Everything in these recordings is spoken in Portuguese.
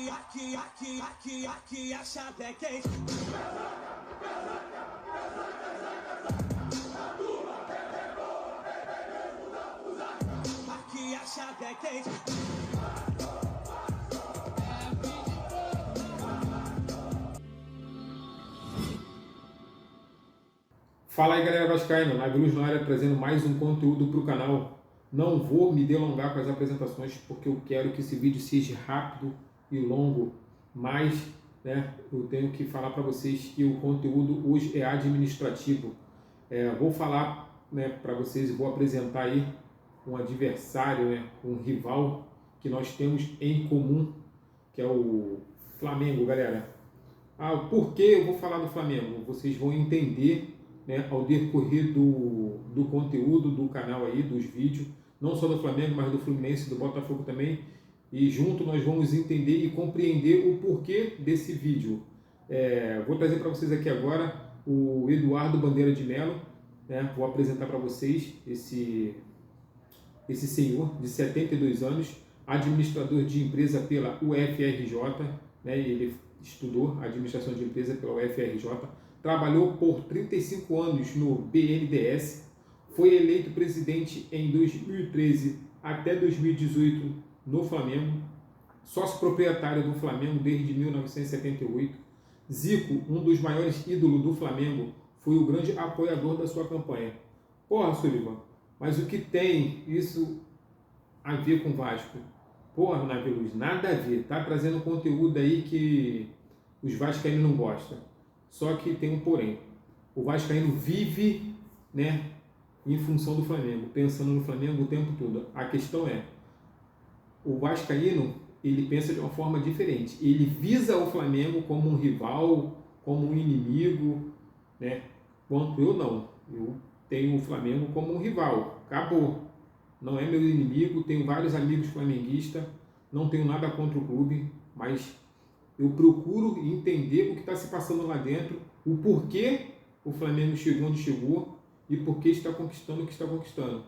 Aqui a chave é quente. Aqui a chave é quente. Fala aí, galera vascaína, Navilus na área trazendo mais um conteúdo para o canal. Não vou me delongar com as apresentações porque eu quero que esse vídeo seja rápido e longo, mas eu tenho que falar para vocês que o conteúdo hoje é administrativo. Vou falar para vocês e vou apresentar aí um adversário, um rival que nós temos em comum, que é o Flamengo, galera. Por que eu vou falar do Flamengo? Vocês vão entender ao decorrer do conteúdo do canal aí, dos vídeos, não só do Flamengo, mas do Fluminense e do Botafogo também. E junto nós vamos entender e compreender o porquê desse vídeo. Vou trazer para vocês aqui agora o Eduardo Bandeira de Mello. Vou apresentar para vocês esse senhor de 72 anos, administrador de empresa pela UFRJ, ele estudou administração de empresa pela UFRJ, trabalhou por 35 anos no BNDES, foi eleito presidente em 2013 até 2018 no Flamengo, sócio proprietário do Flamengo desde 1978. Zico, um dos maiores ídolos do Flamengo, foi o grande apoiador da sua campanha. Porra, Sullivan, mas o que tem isso a ver com o Vasco? Porra, Navilus, nada a ver. Tá trazendo conteúdo aí que os vascaínos não gostam. Só que tem um porém. O vascaíno vive, em função do Flamengo, pensando no Flamengo o tempo todo. A questão é, o vascaíno, ele pensa de uma forma diferente. Ele visa o Flamengo como um rival, como um inimigo, Quanto eu não. Eu tenho o Flamengo como um rival. Acabou. Não é meu inimigo, tenho vários amigos flamenguistas, não tenho nada contra o clube, mas eu procuro entender o que está se passando lá dentro, o porquê o Flamengo chegou onde chegou e por que está conquistando o que está conquistando.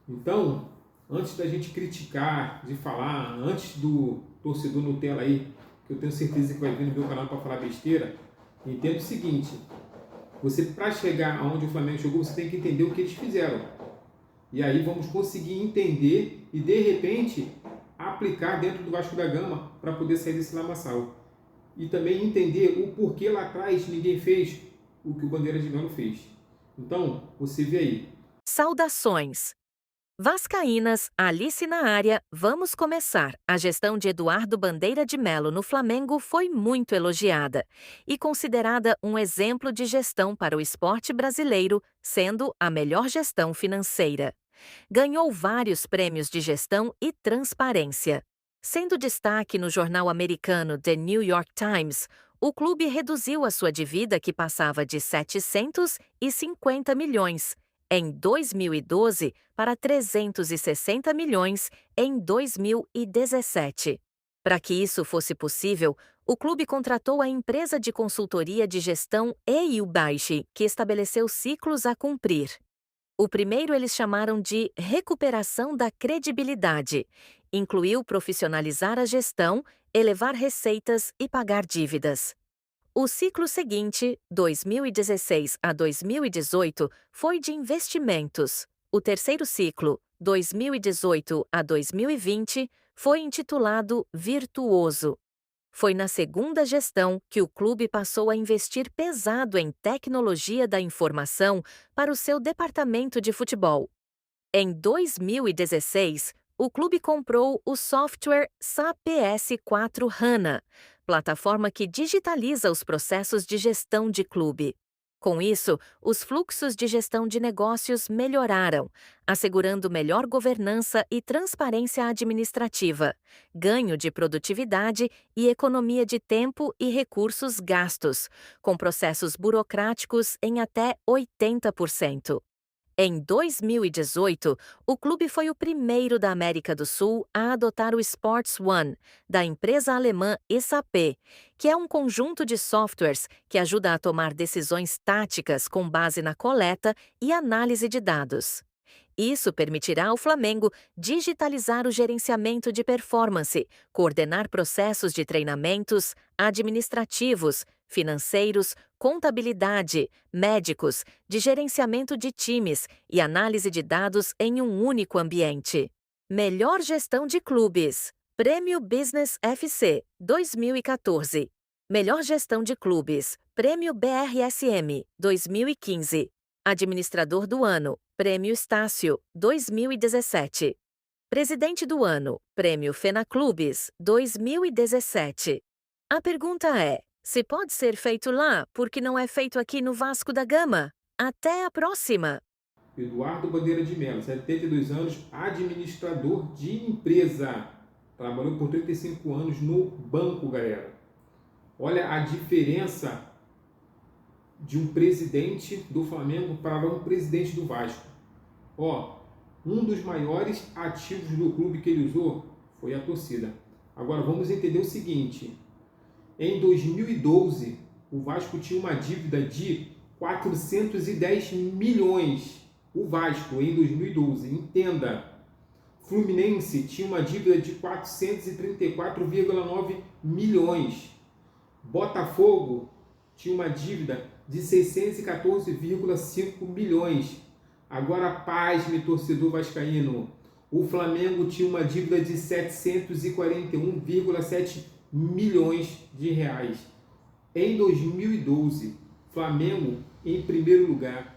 Então, antes da gente criticar, de falar, antes do torcedor Nutella aí, que eu tenho certeza que vai vir no meu canal para falar besteira, entenda o seguinte: você, para chegar aonde o Flamengo chegou, você tem que entender o que eles fizeram. E aí vamos conseguir entender e, de repente, aplicar dentro do Vasco da Gama para poder sair desse lamaçal. E também entender o porquê lá atrás ninguém fez o que o Bandeira de Mello fez. Então, você vê aí. Saudações! Vascaínas, Alice na área, vamos começar. A gestão de Eduardo Bandeira de Mello no Flamengo foi muito elogiada e considerada um exemplo de gestão para o esporte brasileiro, sendo a melhor gestão financeira. Ganhou vários prêmios de gestão e transparência. Sendo destaque no jornal americano The New York Times, o clube reduziu a sua dívida, que passava de 750 milhões em 2012 para 360 milhões em 2017. Para que isso fosse possível, o clube contratou a empresa de consultoria de gestão EY, que estabeleceu ciclos a cumprir. O primeiro eles chamaram de recuperação da credibilidade. Incluiu profissionalizar a gestão, elevar receitas e pagar dívidas. O ciclo seguinte, 2016 a 2018, foi de investimentos. O terceiro ciclo, 2018 a 2020, foi intitulado Virtuoso. Foi na segunda gestão que o clube passou a investir pesado em tecnologia da informação para o seu departamento de futebol. Em 2016, o clube comprou o software SAP PS4 HANA, plataforma que digitaliza os processos de gestão de clube. Com isso, os fluxos de gestão de negócios melhoraram, assegurando melhor governança e transparência administrativa, ganho de produtividade e economia de tempo e recursos gastos, com processos burocráticos em até 80%. Em 2018, o clube foi o primeiro da América do Sul a adotar o Sports One, da empresa alemã SAP, que é um conjunto de softwares que ajuda a tomar decisões táticas com base na coleta e análise de dados. Isso permitirá ao Flamengo digitalizar o gerenciamento de performance, coordenar processos de treinamentos, administrativos, financeiros, contabilidade, médicos, de gerenciamento de times e análise de dados em um único ambiente. Melhor gestão de clubes. Prêmio Business FC 2014. Melhor gestão de clubes. Prêmio BRSM 2015. Administrador do ano. Prêmio Estácio 2017. Presidente do ano. Prêmio Fenaclubes 2017. A pergunta é: se pode ser feito lá, por que não é feito aqui no Vasco da Gama? Até a próxima! Eduardo Bandeira de Mello, 72 anos, administrador de empresa. Trabalhou por 35 anos no banco, galera. Olha a diferença de um presidente do Flamengo para um presidente do Vasco. Ó, um dos maiores ativos do clube que ele usou foi a torcida. Agora vamos entender o seguinte: em 2012, o Vasco tinha uma dívida de 410 milhões. O Vasco, em 2012, entenda. Fluminense tinha uma dívida de 434,9 milhões. Botafogo tinha uma dívida de 614,5 milhões. Agora, pasme, torcedor vascaíno. O Flamengo tinha uma dívida de 741,7 milhões de reais. Em 2012, Flamengo em primeiro lugar,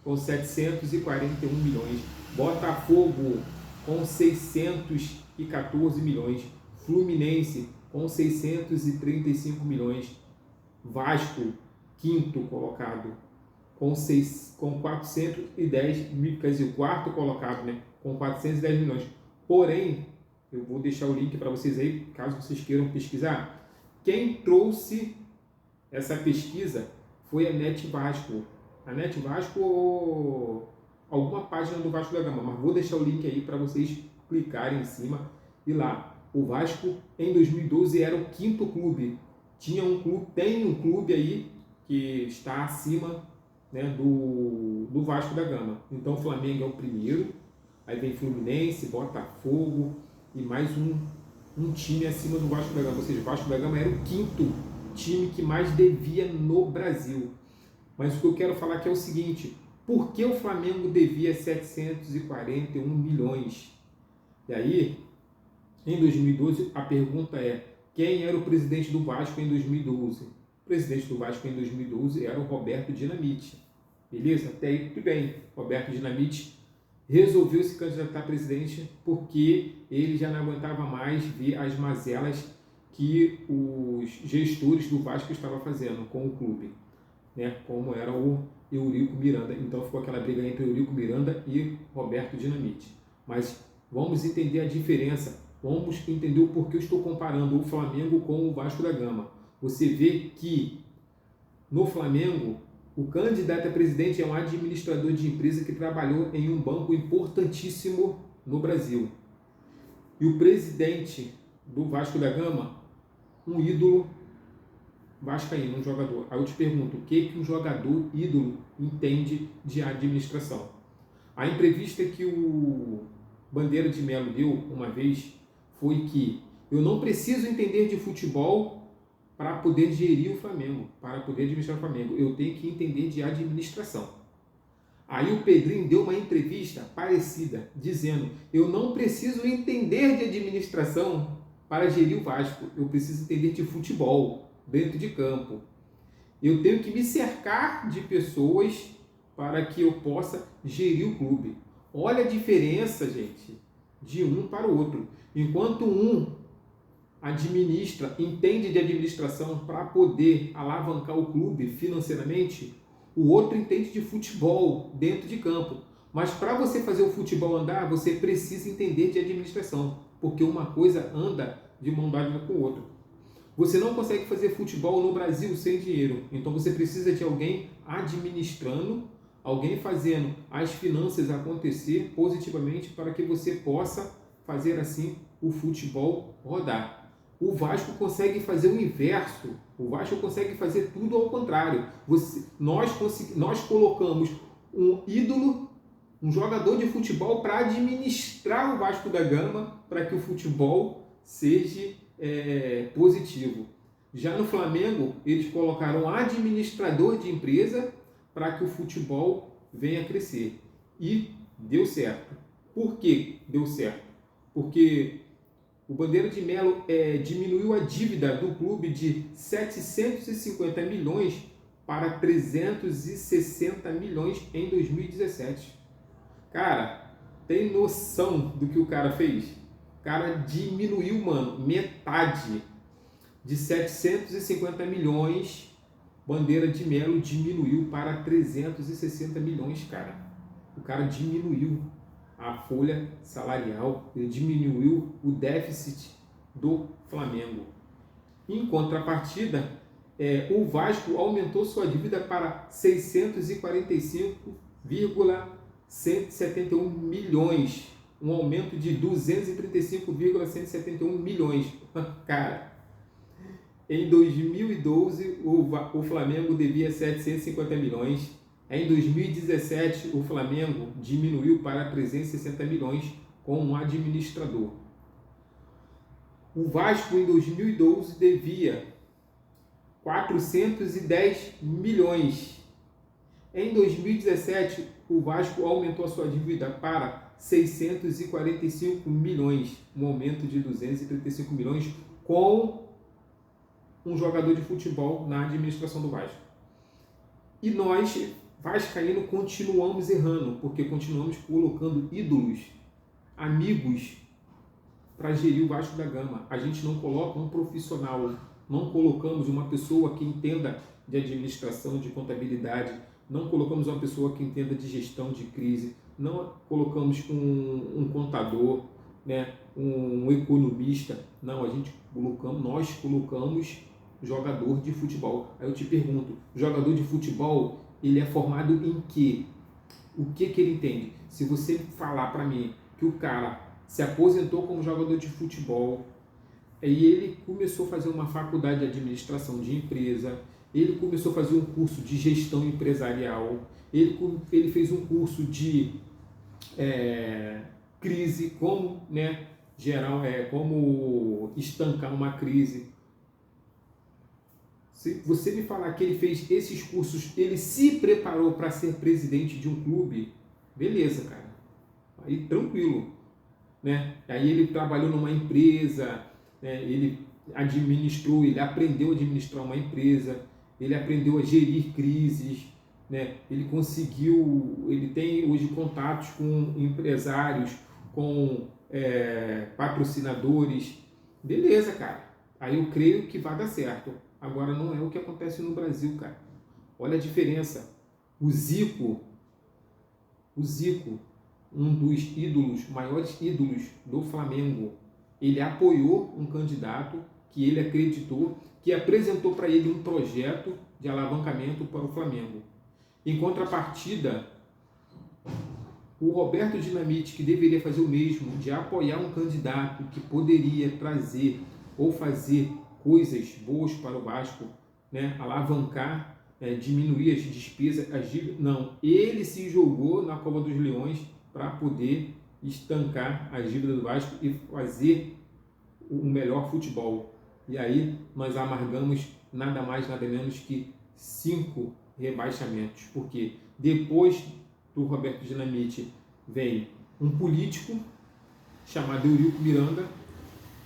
com 741 milhões. Botafogo com 614 milhões. Fluminense com 635 milhões. Vasco, quinto colocado, com 410 mil, quer dizer, o quarto colocado, né, com 410 milhões. Porém, eu vou deixar o link para vocês aí, caso vocês queiram pesquisar. Quem trouxe essa pesquisa foi a Net Vasco. A Net Vasco ou alguma página do Vasco da Gama, mas vou deixar o link aí para vocês clicarem em cima e lá. O Vasco em 2012 era o quinto clube. Tem um clube aí que está acima, né, do Vasco da Gama. Então o Flamengo é o primeiro, aí vem Fluminense, Botafogo e mais um time acima do Vasco da Gama. Ou seja, o Vasco da Gama era o quinto time que mais devia no Brasil. Mas o que eu quero falar aqui é o seguinte: por que o Flamengo devia 741 milhões? E aí, em 2012, a pergunta é: quem era o presidente do Vasco em 2012? O presidente do Vasco em 2012 era o Roberto Dinamite. Beleza? Até aí tudo bem. Roberto Dinamite resolveu se candidatar a presidente porque ele já não aguentava mais ver as mazelas que os gestores do Vasco estavam fazendo com o clube, né? Como era o Eurico Miranda. Então ficou aquela briga entre Eurico Miranda e Roberto Dinamite. Mas vamos entender a diferença. Vamos entender o porquê eu estou comparando o Flamengo com o Vasco da Gama. Você vê que no Flamengo, o candidato a presidente é um administrador de empresa que trabalhou em um banco importantíssimo no Brasil. E o presidente do Vasco da Gama, um ídolo vascaíno, um jogador. Aí eu te pergunto, o que um jogador ídolo entende de administração? A entrevista que o Bandeira de Mello deu uma vez foi que eu não preciso entender de futebol para poder gerir o Flamengo, para poder administrar o Flamengo. Eu tenho que entender de administração. Aí o Pedrinho deu uma entrevista parecida, dizendo: eu não preciso entender de administração para gerir o Vasco. Eu preciso entender de futebol dentro de campo. Eu tenho que me cercar de pessoas para que eu possa gerir o clube. Olha a diferença, gente, de um para o outro. Enquanto um administra, entende de administração para poder alavancar o clube financeiramente, o outro entende de futebol dentro de campo. Mas para você fazer o futebol andar, você precisa entender de administração, porque uma coisa anda de mão dada com o outro. Você não consegue fazer futebol no Brasil sem dinheiro, então você precisa de alguém administrando, alguém fazendo as finanças acontecer positivamente para que você possa fazer assim o futebol rodar. O Vasco consegue fazer o inverso. O Vasco consegue fazer tudo ao contrário. Nós colocamos um ídolo um jogador de futebol para administrar o Vasco da Gama, para que o futebol seja positivo. Já no Flamengo, eles colocaram um administrador de empresa para que o futebol venha a crescer. E deu certo. Por que deu certo? Porque o Bandeira de Melo diminuiu a dívida do clube de 750 milhões para 360 milhões em 2017. Cara, tem noção do que o cara fez? O cara diminuiu, mano, metade de 750 milhões. Bandeira de Melo diminuiu para 360 milhões, cara. O cara diminuiu a folha salarial, ele diminuiu o déficit do Flamengo. Em contrapartida, o Vasco aumentou sua dívida para 645,171 milhões, um aumento de 235,171 milhões. Cara, em 2012 o Flamengo devia 750 milhões. Em 2017, o Flamengo diminuiu para 360 milhões com um administrador. O Vasco, em 2012, devia 410 milhões. Em 2017, o Vasco aumentou a sua dívida para 645 milhões, um aumento de 235 milhões com um jogador de futebol na administração do Vasco. E nós, vascaíno, continuamos errando, porque continuamos colocando ídolos, amigos, para gerir o Vasco da Gama. A gente não coloca um profissional, não colocamos uma pessoa que entenda de administração, de contabilidade, não colocamos uma pessoa que entenda de gestão de crise, não colocamos um contador, né, um economista. Não, nós colocamos jogador de futebol. Aí eu te pergunto, jogador de futebol, ele é formado em quê? O que ele entende? Se você falar para mim que o cara se aposentou como jogador de futebol, aí ele começou a fazer uma faculdade de administração de empresa, ele começou a fazer um curso de gestão empresarial, ele fez um curso de crise, como, né, como estancar uma crise. Se você me falar que ele fez esses cursos, ele se preparou para ser presidente de um clube, beleza, cara. Aí tranquilo, né? Aí ele trabalhou numa empresa, né? Ele administrou, ele aprendeu a administrar uma empresa, ele aprendeu a gerir crises, né? Ele tem hoje contatos com empresários, com patrocinadores, beleza, cara. Aí eu creio que vai dar certo. Agora não é o que acontece no Brasil, cara. Olha a diferença. O Zico, um dos maiores ídolos do Flamengo, ele apoiou um candidato que ele acreditou, que apresentou para ele um projeto de alavancamento para o Flamengo. Em contrapartida, o Roberto Dinamite, que deveria fazer o mesmo, de apoiar um candidato que poderia trazer ou fazer coisas boas para o Vasco, né? Alavancar, diminuir as despesas, as dívidas. Não, ele se jogou na cova dos leões para poder estancar as dívidas do Vasco e fazer o melhor futebol. E aí nós amargamos nada mais, nada menos que 5 rebaixamentos. Porque depois do Roberto Dinamite vem um político chamado Eurico Miranda,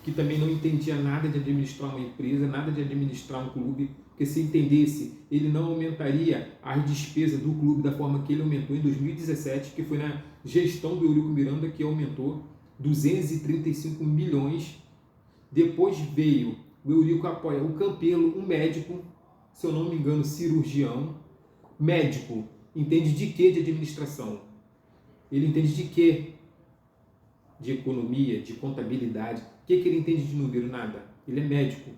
que também não entendia nada de administrar uma empresa, nada de administrar um clube, porque se entendesse, ele não aumentaria as despesas do clube da forma que ele aumentou em 2017, que foi na gestão do Eurico Miranda que aumentou 235 milhões. Depois veio o Eurico apoia o Campelo, um médico, se eu não me engano, cirurgião, médico, entende de quê? De administração. Ele entende de quê? De economia, de contabilidade. O que ele entende de número? Nada. Ele é médico.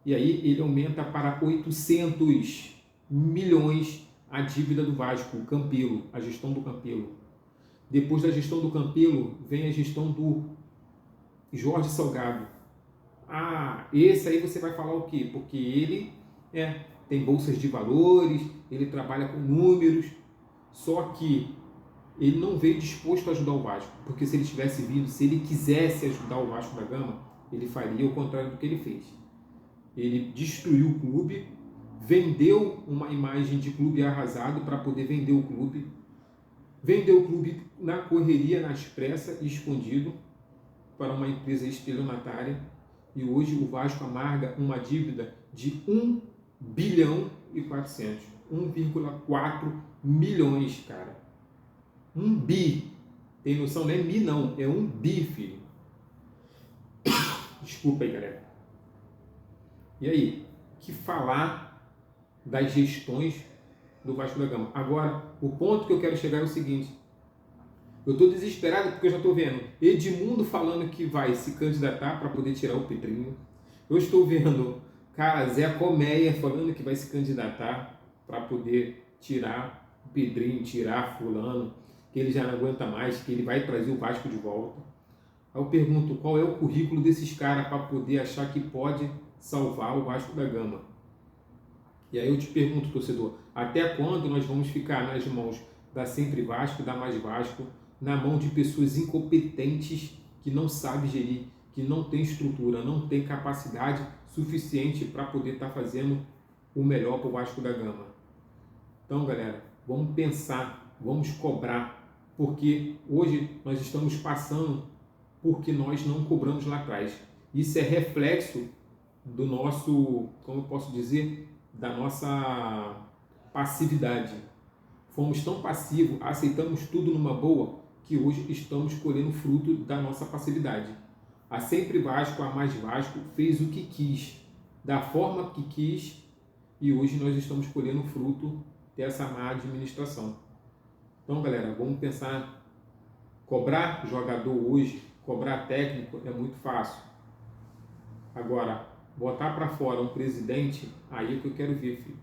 E aí ele aumenta para 800 milhões a dívida do Vasco, o Campelo, a gestão do Campelo. Depois da gestão do Campelo, vem a gestão do Jorge Salgado. Ah, esse aí você vai falar o quê? Porque ele tem bolsas de valores, ele trabalha com números, só que ele não veio disposto a ajudar o Vasco, porque se ele tivesse vindo, se ele quisesse ajudar o Vasco da Gama, ele faria o contrário do que ele fez. Ele destruiu o clube, vendeu uma imagem de clube arrasado para poder vender o clube, vendeu o clube na correria, nas pressas e escondido para uma empresa estelionatária, e hoje o Vasco amarga uma dívida de 1 bilhão e 400, 1,4 milhões, cara. 1 bi. Tem noção? Não é mi não, é 1 bi, filho. Desculpa aí, galera. E aí, o que falar das gestões do Vasco da Gama? Agora, o ponto que eu quero chegar é o seguinte. Eu estou desesperado porque eu já estou vendo Edmundo falando que vai se candidatar para poder tirar o Pedrinho. Eu estou vendo, cara, Zé Colmeia falando que vai se candidatar para poder tirar o Pedrinho, tirar fulano, que ele já não aguenta mais, que ele vai trazer o Vasco de volta. Aí eu pergunto, qual é o currículo desses caras para poder achar que pode salvar o Vasco da Gama? E aí eu te pergunto, torcedor, até quando nós vamos ficar nas mãos da Sempre Vasco, da Mais Vasco, na mão de pessoas incompetentes que não sabem gerir, que não tem estrutura, não tem capacidade suficiente para poder estar fazendo o melhor para o Vasco da Gama? Então, galera, vamos pensar, vamos cobrar, porque hoje nós estamos passando porque nós não cobramos lá atrás. Isso é reflexo do nosso, como eu posso dizer, da nossa passividade. Fomos tão passivos, aceitamos tudo numa boa, que hoje estamos colhendo fruto da nossa passividade. A Sempre Vasco, a Mais Vasco, fez o que quis, da forma que quis, e hoje nós estamos colhendo fruto dessa má administração. Então, galera, vamos pensar, cobrar jogador hoje, cobrar técnico é muito fácil. Agora, botar para fora um presidente, aí é que eu quero ver, filho.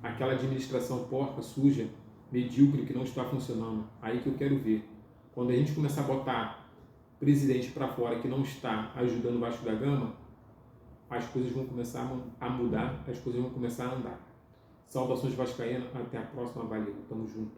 Aquela administração porca, suja, medíocre, que não está funcionando, aí que eu quero ver. Quando a gente começar a botar presidente para fora que não está ajudando o Vasco da Gama, as coisas vão começar a mudar, as coisas vão começar a andar. Saudações vascaínas, até a próxima, valeu, tamo junto.